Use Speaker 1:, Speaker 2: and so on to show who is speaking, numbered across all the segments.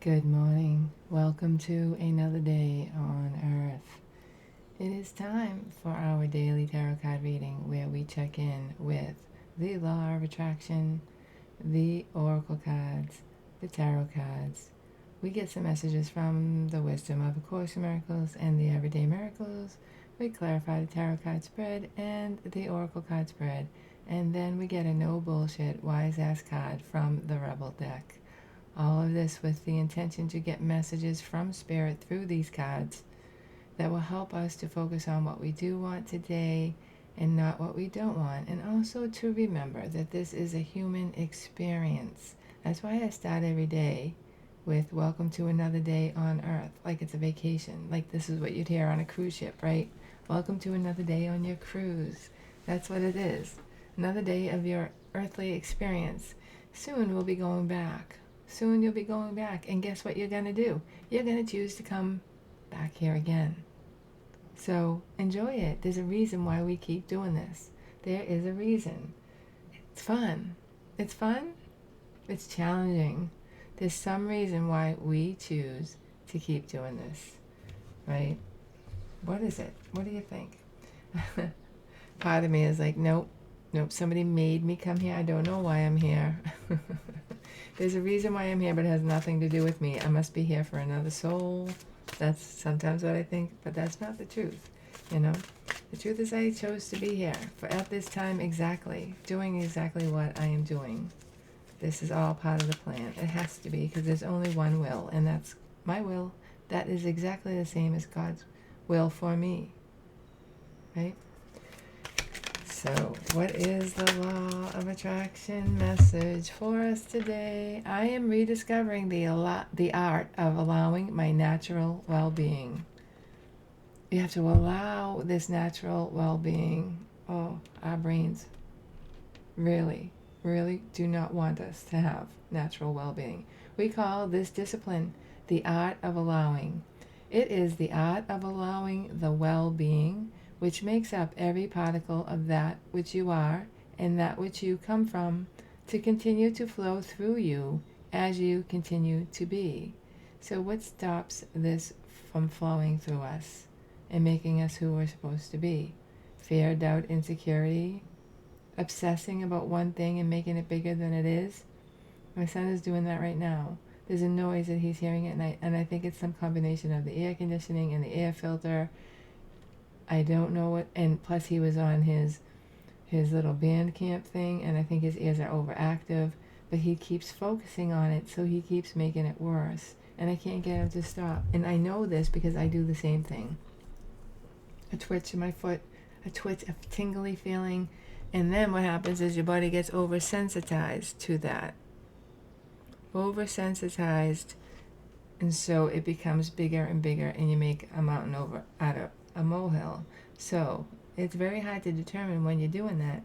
Speaker 1: Good morning. Welcome to another day on Earth. It is time for our daily tarot card reading where we check in with the law of attraction, the oracle cards, the tarot cards. We get some messages from the wisdom of A Course in Miracles and the Everyday Miracles. We clarify the tarot card spread and the oracle card spread. And then we get a no bullshit wise ass card from the Rebel deck. All of this with the intention to get messages from Spirit through these cards that will help us to focus on what we do want today and not what we don't want. And also to remember that this is a human experience. That's why I start every day with welcome to another day on Earth, like it's a vacation. Like this is what you'd hear on a cruise ship, right? Welcome to another day on your cruise. That's what it is. Another day of your earthly experience. Soon we'll be going back. Soon you'll be going back, and guess what you're going to do? You're going to choose to come back here again. So enjoy it. There's a reason why we keep doing this. There is a reason. It's fun. It's fun. It's challenging. There's some reason why we choose to keep doing this, right? What is it? What do you think? Part of me is like, nope, somebody made me come here. I don't know why I'm here. There's a reason why I'm here, but it has nothing to do with me. I must be here for another soul. That's sometimes what I think, but that's not the truth, The truth is I chose to be here at this time exactly, doing exactly what I am doing. This is all part of the plan. It has to be, because there's only one will, and that's my will. That is exactly the same as God's will for me, right? So, what is the law of attraction message for us today? I am rediscovering the art of allowing my natural well-being. You have to allow this natural well-being. Oh, our brains really, really do not want us to have natural well-being. We call this discipline the art of allowing. It is the art of allowing the well-being which makes up every particle of that which you are and that which you come from, to continue to flow through you as you continue to be. So what stops this from flowing through us and making us who we're supposed to be? Fear, doubt, insecurity, obsessing about one thing and making it bigger than it is. My son is doing that right now. There's a noise that he's hearing at night, and I think it's some combination of the air conditioning and the air filter. I don't know what, and plus he was on his little band camp thing, and I think his ears are overactive, but he keeps focusing on it, so he keeps making it worse, and I can't get him to stop. And I know this because I do the same thing. A twitch in my foot, a twitch, a tingly feeling, and then what happens is your body gets oversensitized to that. Oversensitized, and so it becomes bigger and bigger, and you make a mountain over out of a molehill. So it's very hard to determine when you're doing that.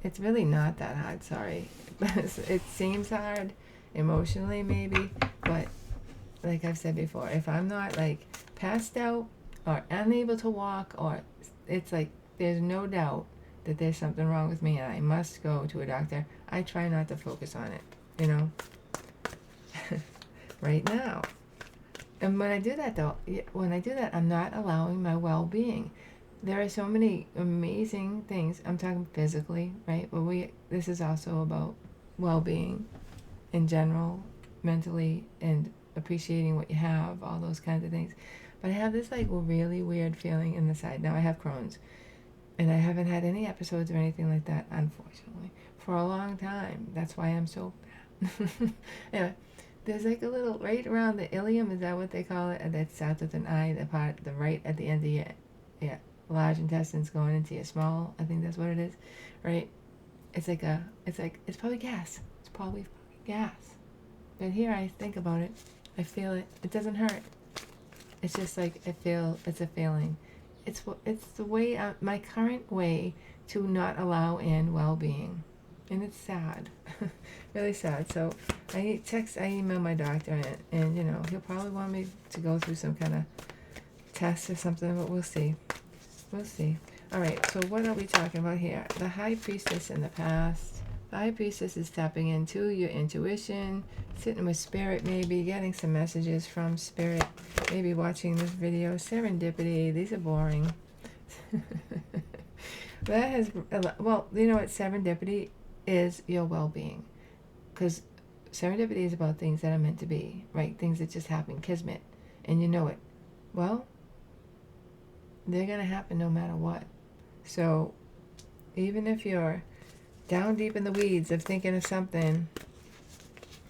Speaker 1: It's really not that hard, sorry. It seems hard emotionally maybe, but like I've said before, if I'm not like passed out or unable to walk, or it's like there's no doubt that there's something wrong with me and I must go to a doctor, I try not to focus on it, right now. And when I do that, though, I'm not allowing my well-being. There are so many amazing things. I'm talking physically, right? But this is also about well-being in general, mentally, and appreciating what you have, all those kinds of things. But I have this like really weird feeling in the side. Now I have Crohn's, and I haven't had any episodes or anything like that, unfortunately, for a long time. That's why I'm so bad. Anyway. There's like a little, right around the ilium, is that what they call it? That starts with an I, the right at the end of your large intestines going into your small, I think that's what it is, right? It's probably gas. It's probably gas. But here I think about it, I feel it. It doesn't hurt. It's just like, it's a feeling. It's the way, my current way to not allow in well-being. And it's sad, really sad. So I email my doctor, and he'll probably want me to go through some kind of test or something, but we'll see. All right, so what are we talking about here? The High Priestess in the past, The High Priestess is tapping into your intuition, sitting with Spirit, maybe getting some messages from Spirit, maybe watching this video. Serendipity, these are boring. That has, well, you know what serendipity is? Your well-being. Because serendipity is about things that are meant to be, right? Things that just happen, kismet, and you know it. Well, they're going to happen no matter what. So even if you're down deep in the weeds of thinking of something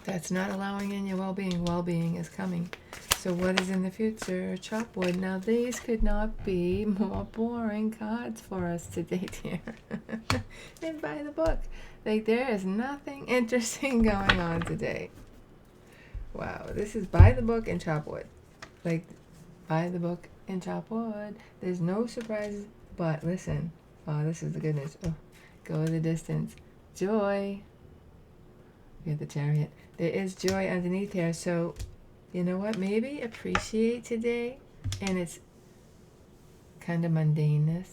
Speaker 1: that's not allowing in your well-being is coming. So what is in the future? Chop wood. Now these could not be more boring cards for us today, dear. And buy the book. Like, there is nothing interesting going on today. Wow, this is buy the book and chop wood. Like, buy the book and chop wood. There's no surprises, but listen. Oh, this is the goodness. Oh, go the distance. Joy. Get the Chariot. There is joy underneath here. So, you know what? Maybe appreciate today. And it's kind of mundaneness.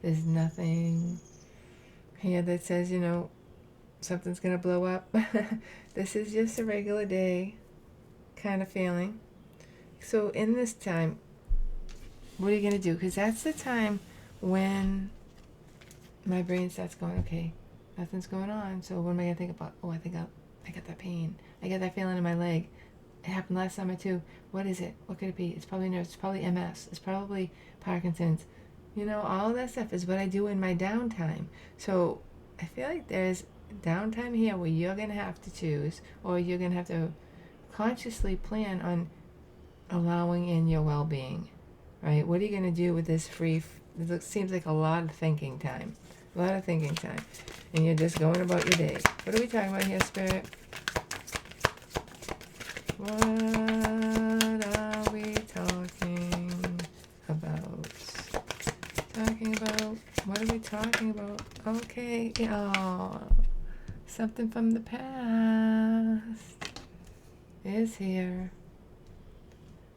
Speaker 1: There's nothing here that says, you know, something's going to blow up. This is just a regular day kind of feeling. So in this time, what are you going to do? Because that's the time when my brain starts going, okay, nothing's going on. So what am I going to think about? Oh, I got that pain. I got that feeling in my leg. It happened last summer too. What is it? What could it be? It's probably nerves. It's probably MS. It's probably Parkinson's. You know, all that stuff is what I do in my downtime. So I feel like there's downtime here where you're going to have to choose, or you're going to have to consciously plan on allowing in your well-being, right? What are you going to do with this free, it seems like a lot of thinking time. A lot of thinking time. And you're just going about your day. What are we talking about here, Spirit? What are we talking about? What are we talking about? Okay. Oh, something from the past is here.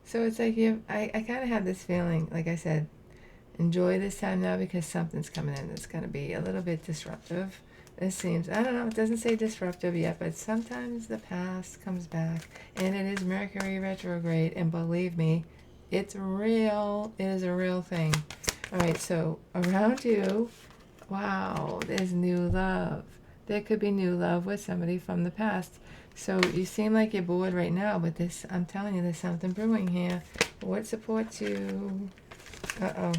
Speaker 1: So it's like I kind of have this feeling, like I said, enjoy this time now because something's coming in that's going to be a little bit disruptive. It seems, I don't know, it doesn't say disruptive yet, but sometimes the past comes back, and it is Mercury retrograde, and believe me, it's real. It is a real thing. All right, so around you, wow, there's new love. There could be new love with somebody from the past. So you seem like you're bored right now, but this, I'm telling you, there's something brewing here. What supports you? Uh-oh.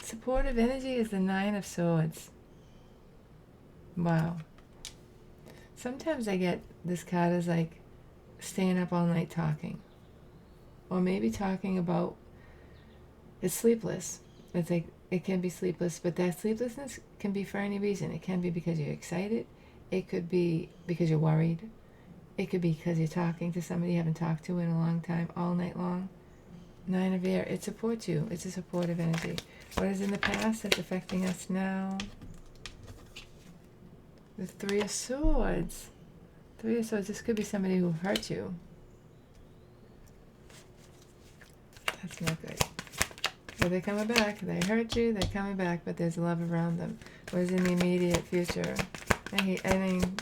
Speaker 1: Supportive energy is the Nine of Swords. Wow. Sometimes I get this card as like staying up all night talking. Or maybe talking about, it's sleepless. It's like, it can be sleepless, but that sleeplessness can be for any reason. It can be because you're excited. It could be because you're worried. It could be because you're talking to somebody you haven't talked to in a long time, all night long. Nine of Air, it supports you. It's a supportive energy. What is in the past that's affecting us now? The Three of Swords. Three of Swords, this could be somebody who hurt you. That's not good. But they're coming back. They hurt you, they're coming back, but there's love around them. What is in the immediate future? I mean,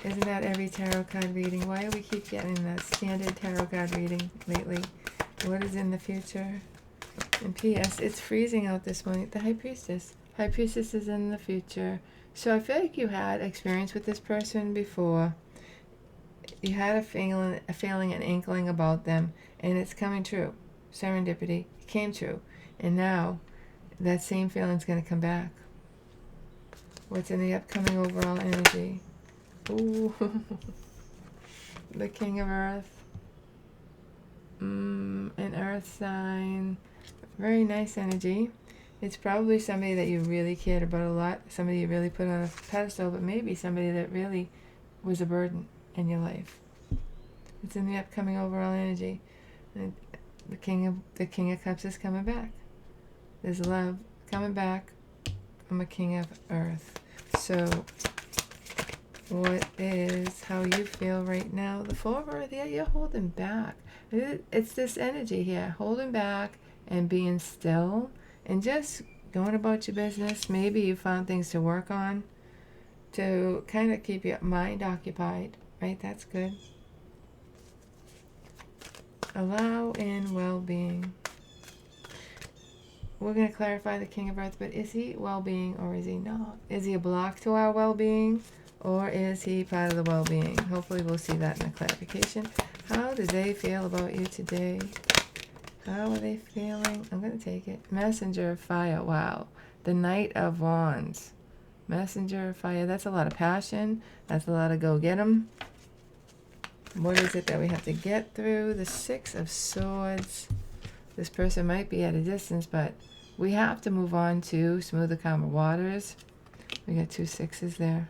Speaker 1: isn't that every tarot card reading? Why do we keep getting that standard tarot card reading lately? What is in the future? And P.S. It's freezing out this morning. The High Priestess. High Priestess is in the future. So I feel like you had experience with this person before. You had a feeling, an inkling about them, and it's coming true. Serendipity came true, and now that same feeling's going to come back. What's in the upcoming overall energy? Ooh, the King of Earth, an Earth sign, very nice energy. It's probably somebody that you really cared about a lot, somebody you really put on a pedestal, but maybe somebody that really was a burden in your life. It's in the upcoming overall energy. And the King of Cups is coming back. There's love coming back from a King of Earth. So what is how you feel right now? The Four of Earth, yeah, you're holding back. It's this energy here, holding back and being still and just going about your business. Maybe you found things to work on. to kind of keep your mind occupied, right? That's good. Allow in well-being. We're going to clarify the King of Earth, but is he well-being or is he not? Is he a block to our well-being or is he part of the well-being? Hopefully we'll see that in the clarification. How do they feel about you today? How are they feeling? I'm going to take it. Messenger of Fire. Wow. The Knight of Wands. Messenger of Fire. That's a lot of passion. That's a lot of go get 'em. What is it that we have to get through? The Six of Swords. This person might be at a distance, but we have to move on to smoother, calmer waters. We got 2 sixes there.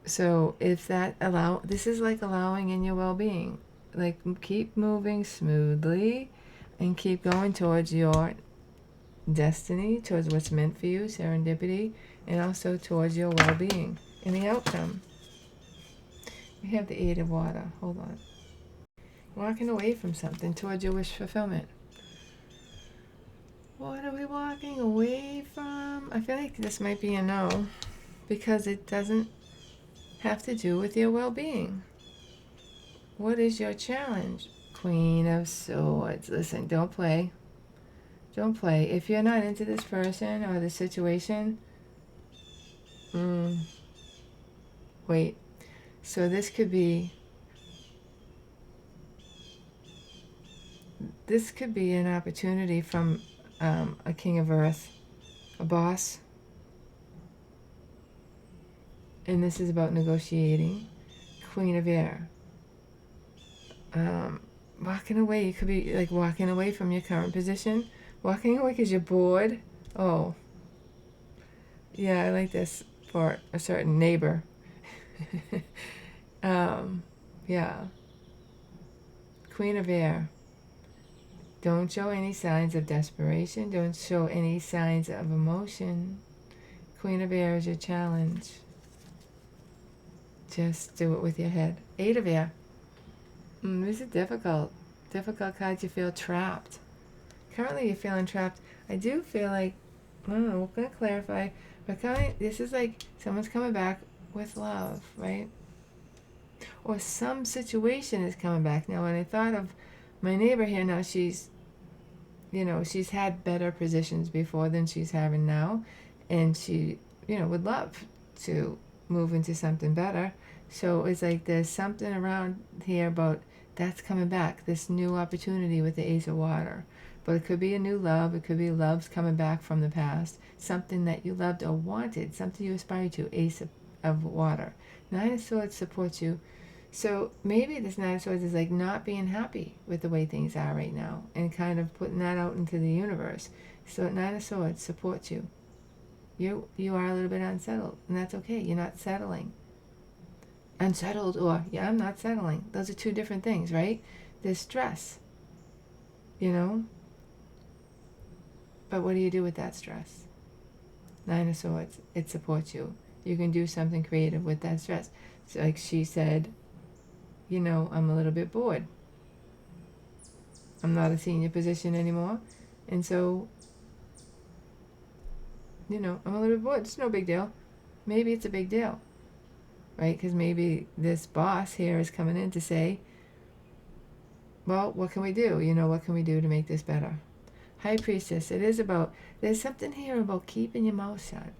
Speaker 1: So if that this is like allowing in your well-being. Like keep moving smoothly and keep going towards your destiny, towards what's meant for you, serendipity, and also towards your well-being and the outcome. We have the 8 of Water. Hold on. Walking away from something towards your wish fulfillment. What are we walking away from? I feel like this might be a no because it doesn't have to do with your well-being. What is your challenge? Queen of Swords. Listen, don't play. Don't play. If you're not into this person or the situation, wait. So this could be an opportunity from a King of Earth, a boss. And this is about negotiating. Queen of Air. Walking away. You could be like walking away from your current position. Walking away because you're bored. Oh. Yeah, I like this for a certain neighbor. Yeah. Queen of Air. Don't show any signs of desperation. Don't show any signs of emotion. Queen of Air is your challenge. Just do it with your head. 8 of Air. This is difficult. Difficult cards. You feel trapped. Currently you're feeling trapped. I do feel like, I don't know, we're going to clarify, but this is like someone's coming back with love, right? Or some situation is coming back. Now, when I thought of my neighbor here, now she's had better positions before than she's having now, and she, would love to move into something better. So it's like there's something around here about that's coming back, this new opportunity with the Ace of Water. But it could be a new love. It could be love's coming back from the past. Something that you loved or wanted. Something you aspired to. Ace of Water. 9 of Swords supports you. So maybe this 9 of Swords is like not being happy with the way things are right now. And kind of putting that out into the universe. So 9 of Swords supports you. You are a little bit unsettled. And that's okay. You're not settling. Unsettled or, yeah, I'm not settling. Those are 2 different things, right? There's stress. But what do you do with that stress? 9 of Swords, it supports you. You can do something creative with that stress. So like she said, I'm a little bit bored. I'm not a senior position anymore. And so, I'm a little bit bored. It's no big deal. Maybe it's a big deal, right? Because maybe this boss here is coming in to say, well, what can we do? What can we do to make this better? High Priestess, there's something here about keeping your mouth shut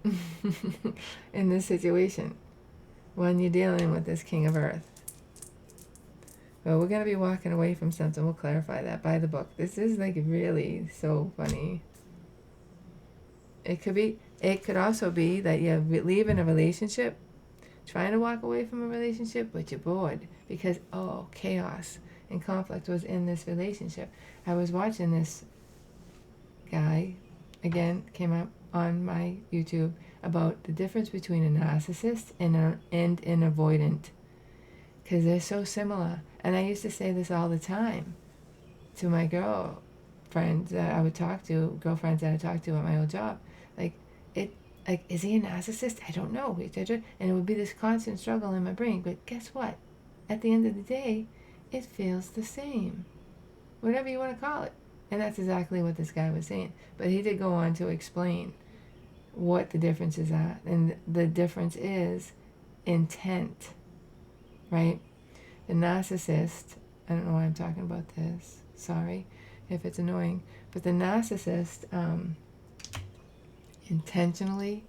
Speaker 1: in this situation when you're dealing with this King of Earth. Well, we're going to be walking away from something. We'll clarify that by the book. This is like really so funny. It could also be that you're leaving a relationship, trying to walk away from a relationship, but you're bored because, chaos and conflict was in this relationship. I was watching this guy, again, came up on my YouTube about the difference between a narcissist and an avoidant, because they're so similar. And I used to say this all the time to my girlfriends that I would talk to, girlfriends that I talked to at my old job. Is he a narcissist? I don't know. And it would be this constant struggle in my brain. But guess what? At the end of the day, it feels the same. Whatever you want to call it. And that's exactly what this guy was saying. But he did go on to explain what the differences are. And the difference is intent, right? The narcissist, I don't know why I'm talking about this, sorry if it's annoying, but the narcissist intentionally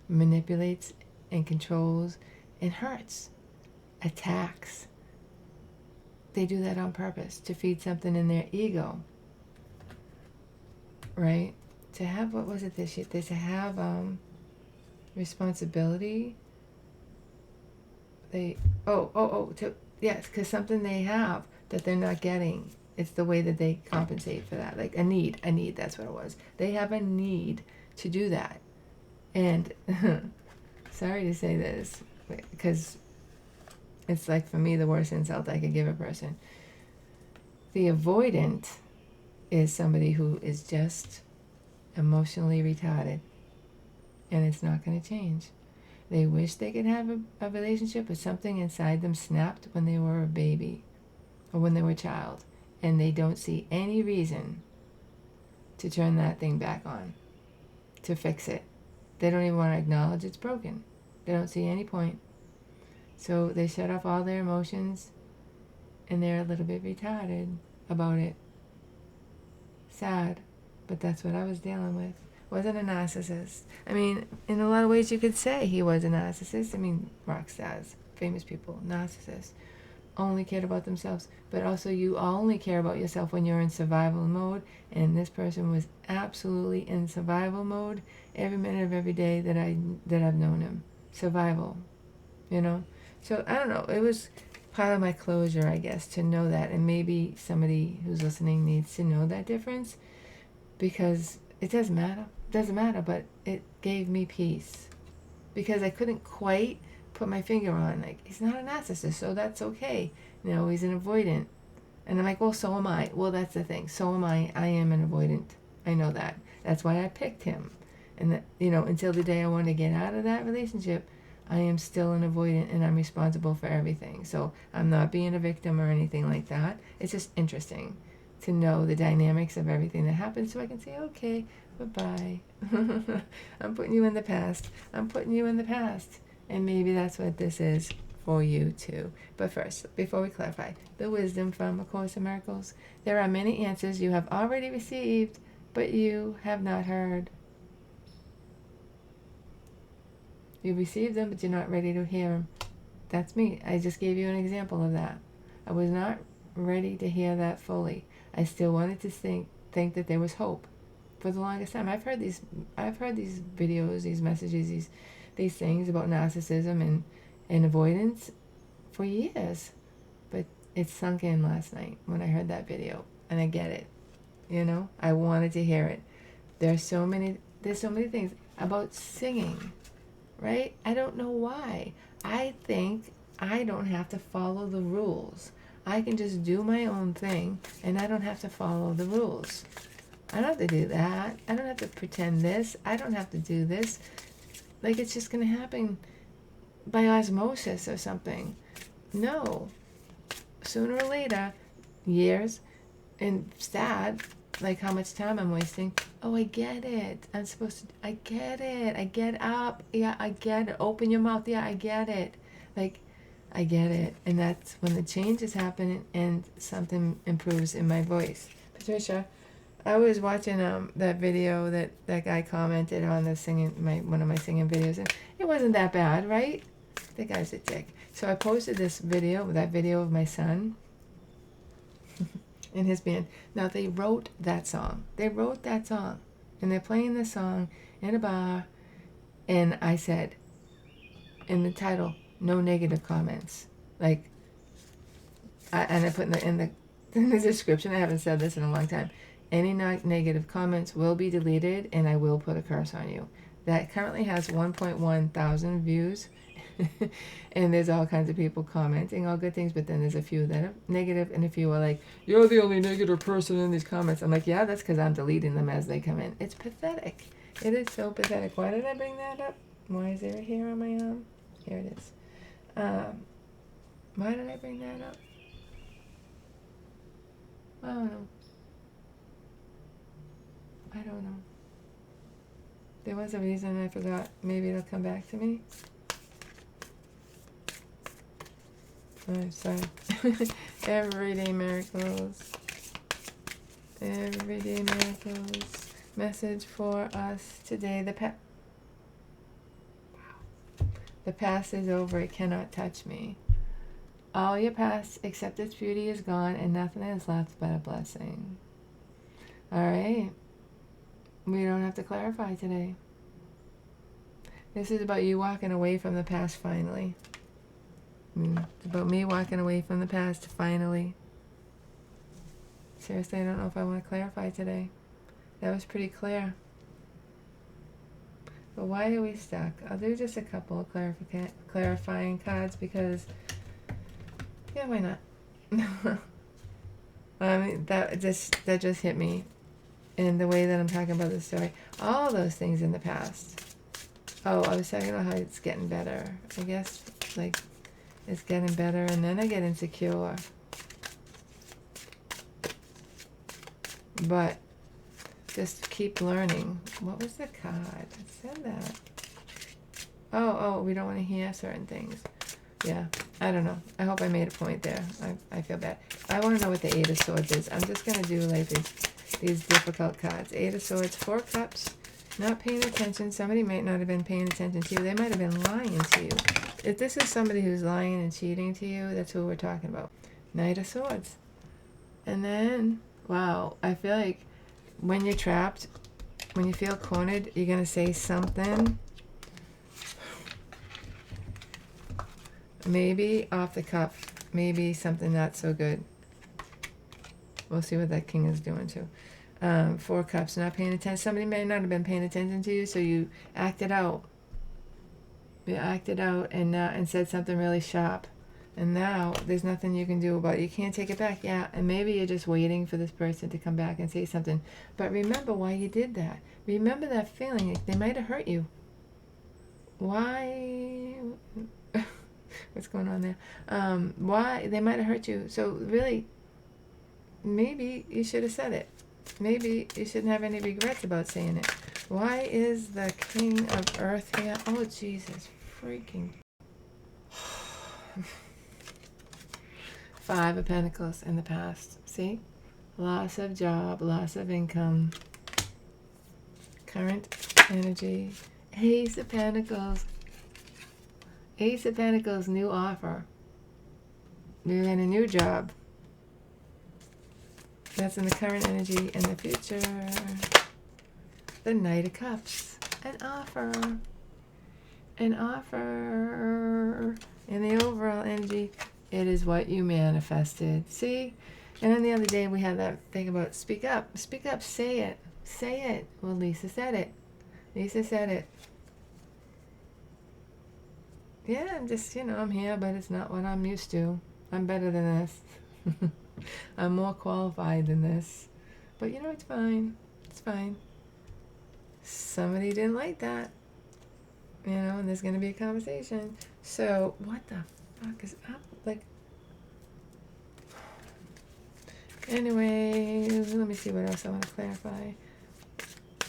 Speaker 1: manipulates and controls and hurts, attacks. They do that on purpose to feed something in their ego, right? To have, what was it this year? To have responsibility. Yes, because something they have that they're not getting. It's the way that they compensate for that. Like a need, that's what it was. They have a need to do that. And sorry to say this, because it's like, for me, the worst insult I could give a person. The avoidant is somebody who is just emotionally retarded, and it's not going to change. They wish they could have a relationship, but something inside them snapped when they were a baby or when they were a child, and they don't see any reason to turn that thing back on, to fix it. They don't even want to acknowledge it's broken. They don't see any point. So they shut off all their emotions, and they're a little bit retarded about it. Sad, but that's what I was dealing with. Wasn't a narcissist. I mean, in a lot of ways you could say he was a narcissist. I mean, rock stars, famous people, narcissists, only cared about themselves. But also, you only care about yourself when you're in survival mode, and this person was absolutely in survival mode every minute of every day that I've known him. Survival, you know? So, I don't know, it was part of my closure, I guess, to know that, and maybe somebody who's listening needs to know that difference, because it doesn't matter, but it gave me peace, because I couldn't quite put my finger on, like, he's not a narcissist, so that's okay. No, he's an avoidant. And I'm like, well, so am I. Well, that's the thing. So am I. I am an avoidant. I know that. That's why I picked him. And, that, until the day I want to get out of that relationship, I am still an avoidant, and I'm responsible for everything. So I'm not being a victim or anything like that. It's just interesting to know the dynamics of everything that happens, so I can say, okay, bye-bye. I'm putting you in the past. And maybe that's what this is for you too. But first, before we clarify, the wisdom from A Course in Miracles. There are many answers you have already received, but you have not heard. You received them, but you're not ready to hear them. That's me. I just gave you an example of that. I was not ready to hear that fully. I still wanted to think that there was hope for the longest time. I've heard these videos, these messages, these things about narcissism and avoidance for years. But it sunk in last night when I heard that video, and I get it. I wanted to hear it. There's so many things about singing, right? I don't know why. I think I don't have to follow the rules. I can just do my own thing, and I don't have to follow the rules. I don't have to do that. I don't have to pretend this. I don't have to do this. Like, it's just going to happen by osmosis or something. No. Sooner or later, years, and sad, like how much time I'm wasting. Oh, I get it. I get it. I get up. Yeah, I get it. Open your mouth. Yeah, I get it. Like, I get it. And that's when the change is happening and something improves in my voice. Patricia, I was watching that video that guy commented on the one of my singing videos, and it wasn't that bad, right? The guy's a dick. So I posted that video of my son and his band. Now, they wrote that song, and they're playing the song in a bar, and I said in the title, no negative comments. Like, I put in the description, I haven't said this in a long time, any negative comments will be deleted, and I will put a curse on you. That currently has 1.1 thousand views, and there's all kinds of people commenting all good things, but then there's a few that are negative, and a few are like, you're the only negative person in these comments. I'm like, yeah, that's because I'm deleting them as they come in. It's pathetic. It is so pathetic. Why did I bring that up? Why is there a hair on my arm? Here it is. Why did I bring that up? I don't know. There was a reason, I forgot. Maybe it'll come back to me. I'm sorry. Everyday miracles. Everyday miracles. Message for us today. The past is over. It cannot touch me. All your past, except its beauty, is gone, and nothing is left but a blessing. All right. We don't have to clarify today. This is about you walking away from the past finally. It's about me walking away from the past finally. Seriously, I don't know if I want to clarify today. That was pretty clear. But why are we stuck? I'll do just a couple of clarifying cards because, yeah, why not? I mean, that just hit me in the way that I'm talking about the story. All those things in the past. Oh, I was talking about how it's getting better. I guess, like, it's getting better, and then I get insecure. But just keep learning. What was the card? It said that. Oh, we don't want to hear certain things. Yeah, I don't know. I hope I made a point there. I feel bad. I want to know what the Eight of Swords is. I'm just going to do like these difficult cards. Eight of Swords, Four Cups, not paying attention. Somebody might not have been paying attention to you. They might have been lying to you. If this is somebody who's lying and cheating to you, that's who we're talking about. Knight of Swords. And then, wow, I feel like when you're trapped, when you feel cornered, you're going to say something maybe off the cuff, maybe something not so good. We'll see what that king is doing too. Four Cups, not paying attention. Somebody may not have been paying attention to you, so you acted out. You acted out and said something really sharp. And now there's nothing you can do about it. You can't take it back. Yeah, and maybe you're just waiting for this person to come back and say something. But remember why you did that. Remember that feeling. They might have hurt you. Why? What's going on there? Why? They might have hurt you. So really, maybe you should have said it. Maybe you shouldn't have any regrets about saying it. Why is the King of Earth here? Oh, Jesus freaking. Five of Pentacles in the past. See? Loss of job, loss of income. Current energy. Ace of Pentacles. Ace of Pentacles, new offer. You're in a new job. That's in the current energy. In the future, the Knight of Cups. An offer. An offer. In the overall energy, it is what you manifested. See? And then the other day we had that thing about speak up. Speak up. Say it. Say it. Well, Lisa said it. Lisa said it. Yeah, I'm just, I'm here, but it's not what I'm used to. I'm better than this. I'm more qualified than this. But it's fine. It's fine. Somebody didn't like that. And there's going to be a conversation. So, what the fuck is up? Like, anyways, let me see what else I want to clarify.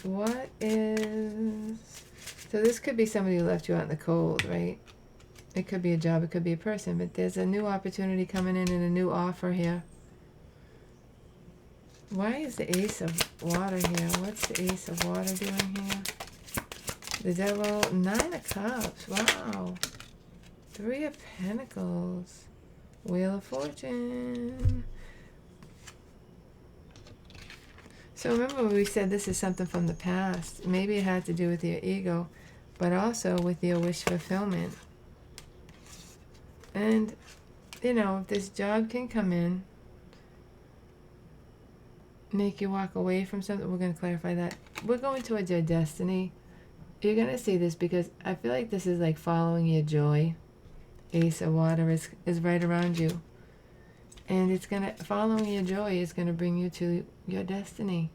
Speaker 1: What is... So this could be somebody who left you out in the cold, right? It could be a job, it could be a person, but there's a new opportunity coming in and a new offer here. Why is the Ace of Water here? What's the Ace of Water doing here? The Devil, Nine of Cups, wow. Three of Pentacles, Wheel of Fortune. So remember we said this is something from the past. Maybe it had to do with your ego, but also with your wish fulfillment. And, if this job can come in, make you walk away from something, we're going to clarify that. We're going towards your destiny. You're going to see this because I feel like this is like following your joy. Ace of Water is right around you. And following your joy is going to bring you to your destiny.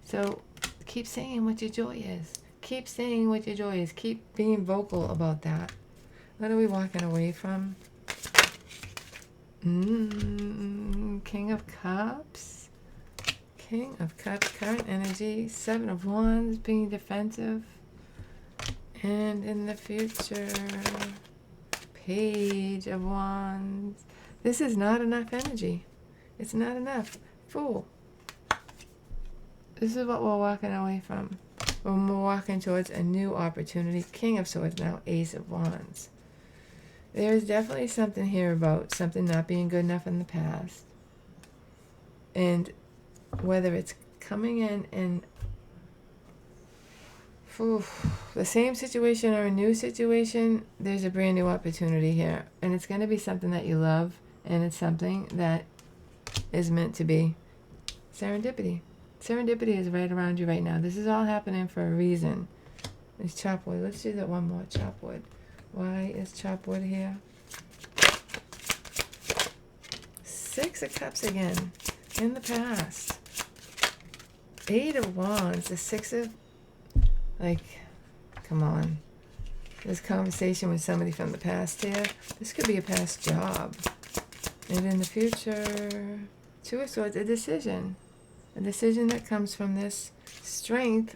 Speaker 1: So keep saying what your joy is. Keep saying what your joy is. Keep being vocal about that. What are we walking away from? King of Cups. King of Cups, current energy. Seven of Wands, being defensive. And in the future, Page of Wands. This is not enough energy. It's not enough. Fool. This is what we're walking away from. When we're walking towards a new opportunity. King of Swords now, Ace of Wands. There is definitely something here about something not being good enough in the past. And whether it's coming in and the same situation or a new situation, there's a brand new opportunity here. And it's going to be something that you love, and it's something that is meant to be. Serendipity. Serendipity is right around you right now. This is all happening for a reason. It's chopwood. Let's do that one more. Chopwood. Why is chopwood here? Six of Cups again. In the past. Eight of Wands. The Six of... Like, come on. This conversation with somebody from the past here. This could be a past job. And in the future, Two of Swords, a decision. A decision that comes from this strength.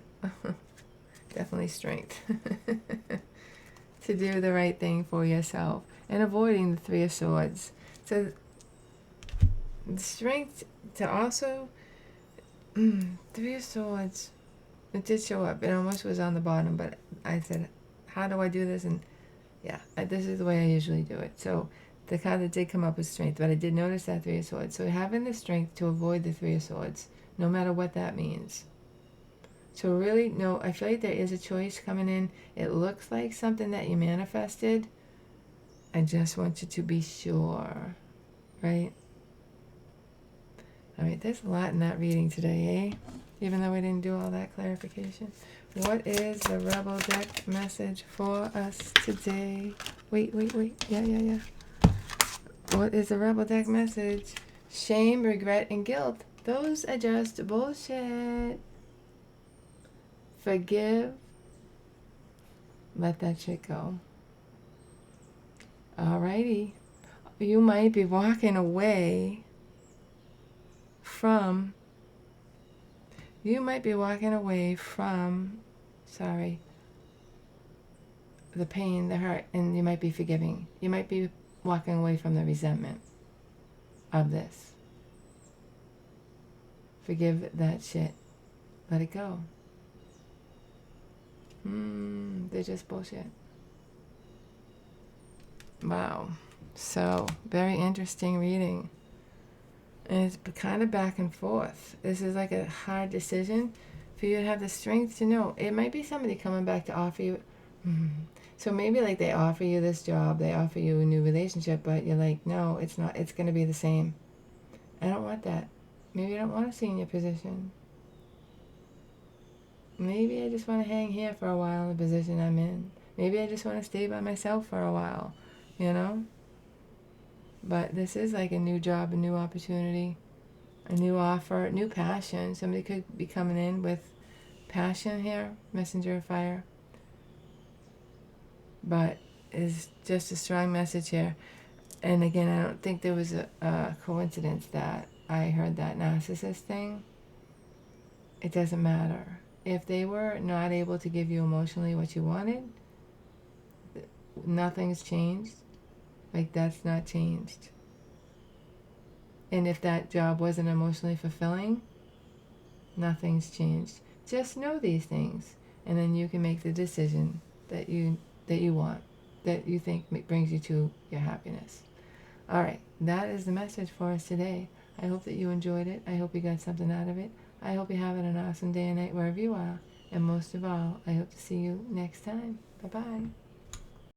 Speaker 1: Definitely strength. To do the right thing for yourself. And avoiding the Three of Swords. So, the strength to also... Three of Swords. It did show up. It almost was on the bottom, but I said, how do I do this? And yeah, this is the way I usually do it. So the card that did come up was strength, but I did notice that Three of Swords. So having the strength to avoid the Three of Swords, no matter what that means. So really, no, I feel like there is a choice coming in. It looks like something that you manifested. I just want you to be sure, right? All right, there's a lot in that reading today, eh? Even though we didn't do all that clarification. What is the Rebel deck message for us today? Wait. Yeah. What is the Rebel deck message? Shame, regret, and guilt. Those are just bullshit. Forgive. Let that shit go. Alrighty. You might be walking away from... You might be walking away from, the pain, the hurt, and you might be forgiving. You might be walking away from the resentment of this. Forgive that shit. Let it go. They're just bullshit. Wow. So, very interesting reading. And it's kind of back and forth. This is like a hard decision for you to have the strength to know. It might be somebody coming back to offer you. So maybe like they offer you this job, they offer you a new relationship, but you're like, no, it's not. It's going to be the same. I don't want that. Maybe I don't want a senior position. Maybe I just want to hang here for a while in the position I'm in. Maybe I just want to stay by myself for a while, you know? But this is like a new job, a new opportunity, a new offer, new passion. Somebody could be coming in with passion here, messenger of fire. But it's just a strong message here. And again, I don't think there was a coincidence that I heard that narcissist thing. It doesn't matter. If they were not able to give you emotionally what you wanted, nothing's changed. Like, that's not changed. And if that job wasn't emotionally fulfilling, nothing's changed. Just know these things, and then you can make the decision that you want, that you think brings you to your happiness. All right, that is the message for us today. I hope that you enjoyed it. I hope you got something out of it. I hope you're having an awesome day and night wherever you are. And most of all, I hope to see you next time. Bye-bye.